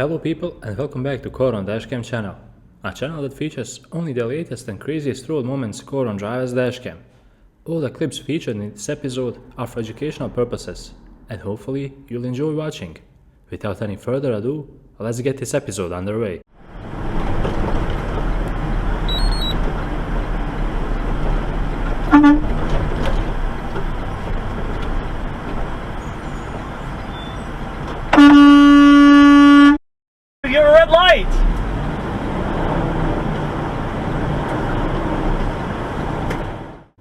Hello people and welcome back to Corivus Dashcam channel, a channel that features only the latest and craziest road moments caught on Corivus Dashcam. All the clips featured in this episode are for educational purposes, and hopefully you'll enjoy watching. Without any further ado, let's get this episode underway. You're a red light!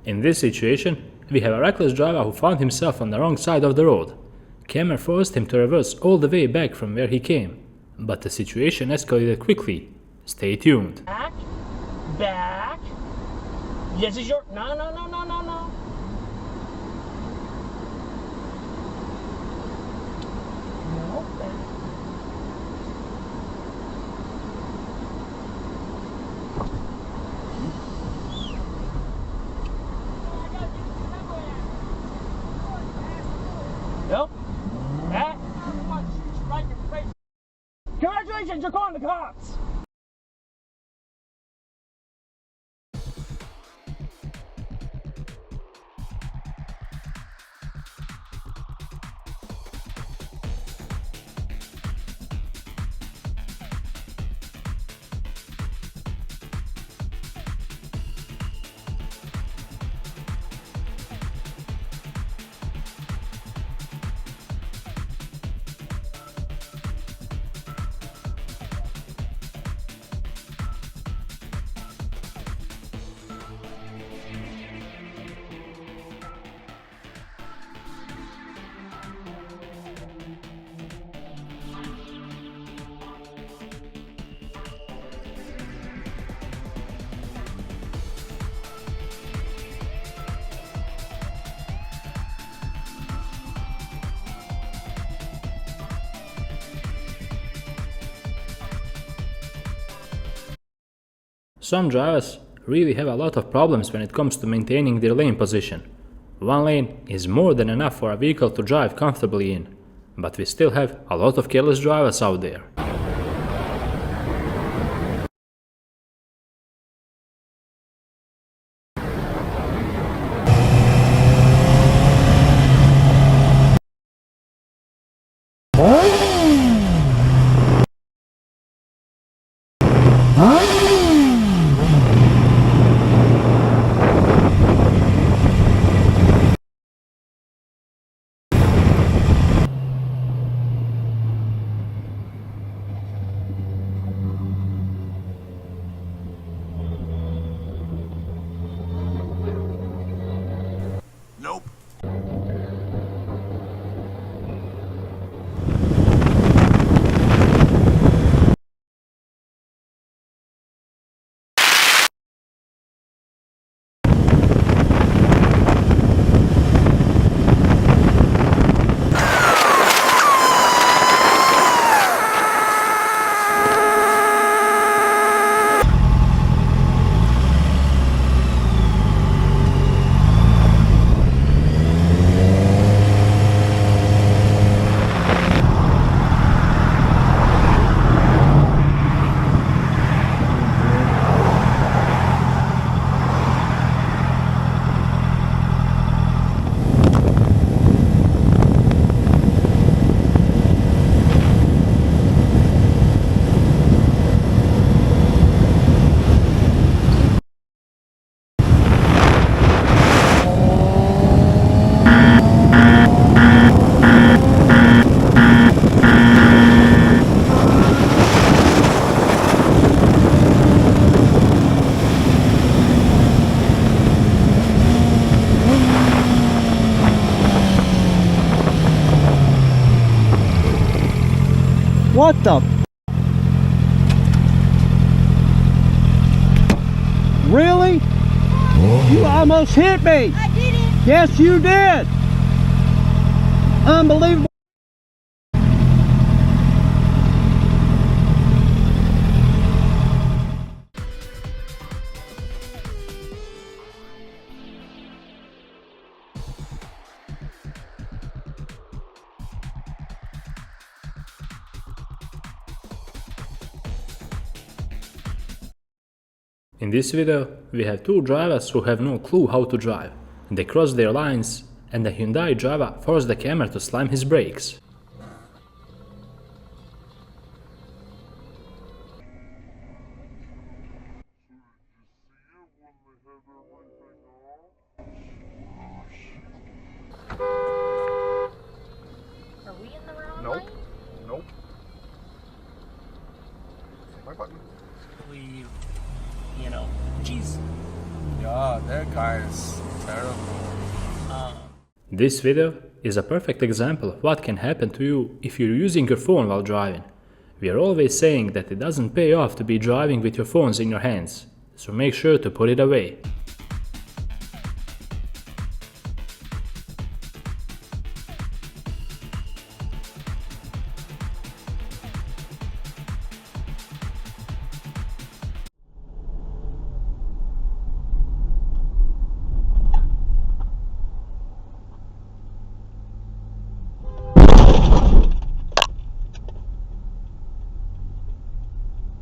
In this situation, we have a reckless driver who found himself on the wrong side of the road. Camera forced him to reverse all the way back from where he came, but the situation escalated quickly. Stay tuned. Back. This is your... No. No, back. Nope. Back. Congratulations, you're calling the cops! Some drivers really have a lot of problems when it comes to maintaining their lane position. One lane is more than enough for a vehicle to drive comfortably in, but we still have a lot of careless drivers out there. Nope. What the? Really? You almost hit me! I didn't. Yes, you did! Unbelievable! In this video, we have two drivers who have no clue how to drive. They cross their lines, and the Hyundai driver forced the camera to slam his brakes. Are we in the wrong Nope. lane? Nope. My button. Jeez. Yeah, that guy is terrible. This video is a perfect example of what can happen to you if you're using your phone while driving. We are always saying that it doesn't pay off to be driving with your phones in your hands, so make sure to put it away.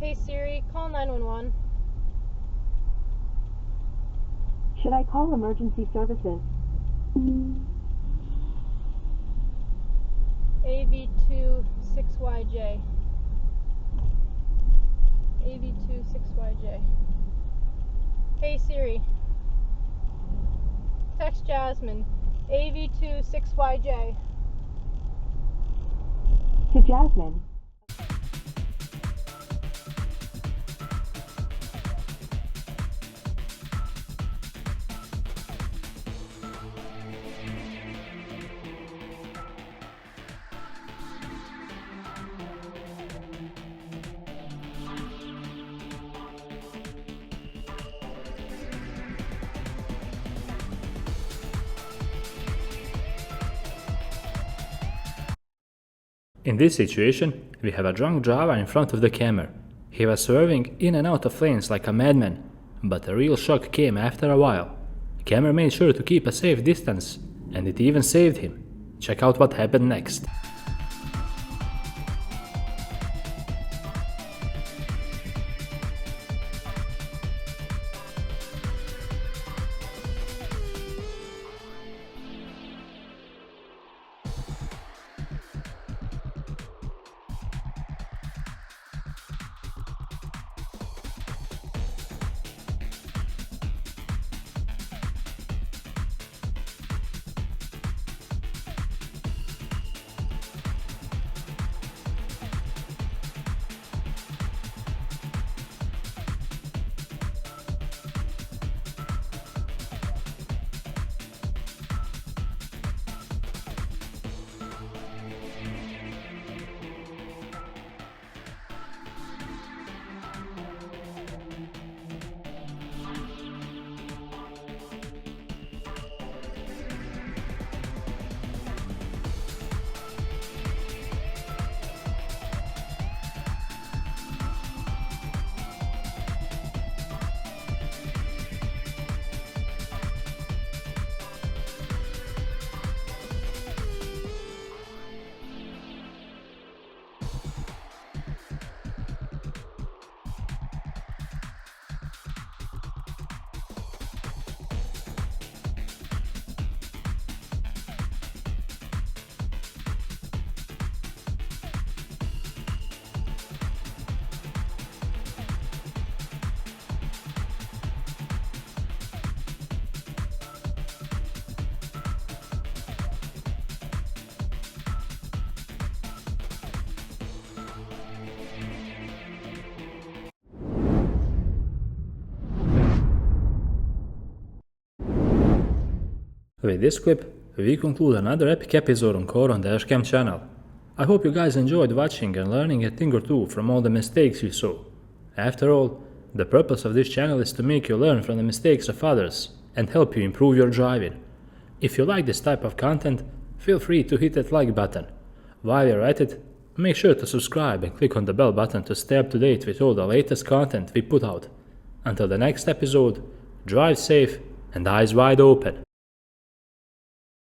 Hey Siri, call 911. Should I call emergency services? AV2 6YJ. AV2 6YJ. Hey Siri, text Jasmine. AV2 6YJ. To Jasmine. In this situation, we have a drunk driver in front of the camera. He was swerving in and out of lanes like a madman, but the real shock came after a while. The camera made sure to keep a safe distance, and it even saved him. Check out what happened next. With this clip, we conclude another epic episode on Corivus De Lan channel. I hope you guys enjoyed watching and learning a thing or two from all the mistakes we saw. After all, the purpose of this channel is to make you learn from the mistakes of others and help you improve your driving. If you like this type of content, feel free to hit that like button. While you're at it, make sure to subscribe and click on the bell button to stay up to date with all the latest content we put out. Until the next episode, drive safe and eyes wide open.